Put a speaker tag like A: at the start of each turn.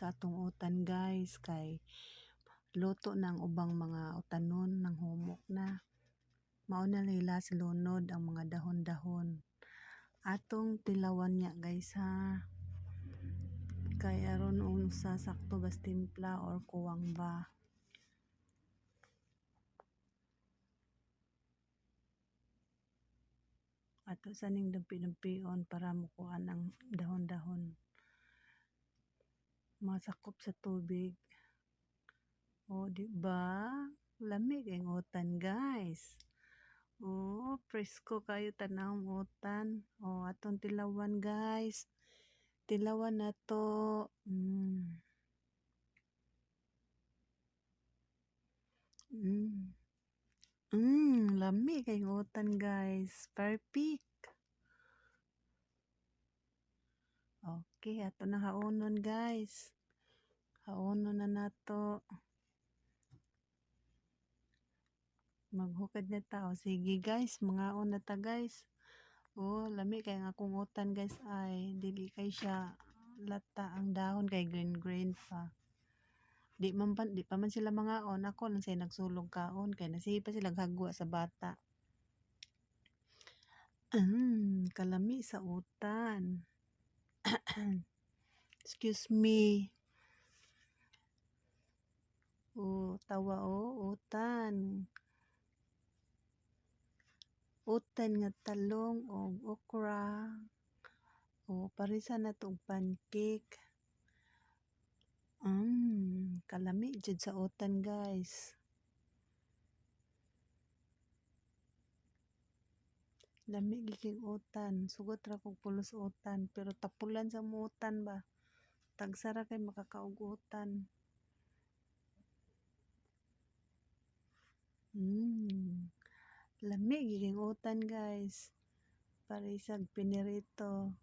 A: sa atong utan guys, kay luto ng ubang mga utanon ng humok na. Mauna nila sa lunod ang mga dahon-dahon. Atong tilawan niya guys ha. Kay aron unsa sakto bas timpla or kuwang ba. Ato sa ning dampi-dampion para mukuan ang dahon-dahon. Masakop sa tubig. O di ba? Lamig ang utan guys. Oh, presko kayo tanawang utan. Oh, atong tilawan guys. Tilawan na to. Lamig ang utan guys. Perfect. Okay, ato na haunon guys. Haunon na nato. Maghukad na ta. O sige guys, mangaon na ta guys. Oh, lami kay nga akong utan guys ay dili kay siya lata ang dahon kay green pa. Di pa man sila mangaon, ako lang say nagsulog kaon kay nasihi pa sila hagwa sa bata. Kalami sa utan. Excuse me. Oh, tawa utan. Utan nga talong o okra. O parisa na tong pancake. Kalami jud sa utan guys. Lami giking utan. Sugot ra kog pulos utan pero tapulan sa utan ba. Tagsara kay makakaog utan. Lami giking utan guys. Parisag pinirito.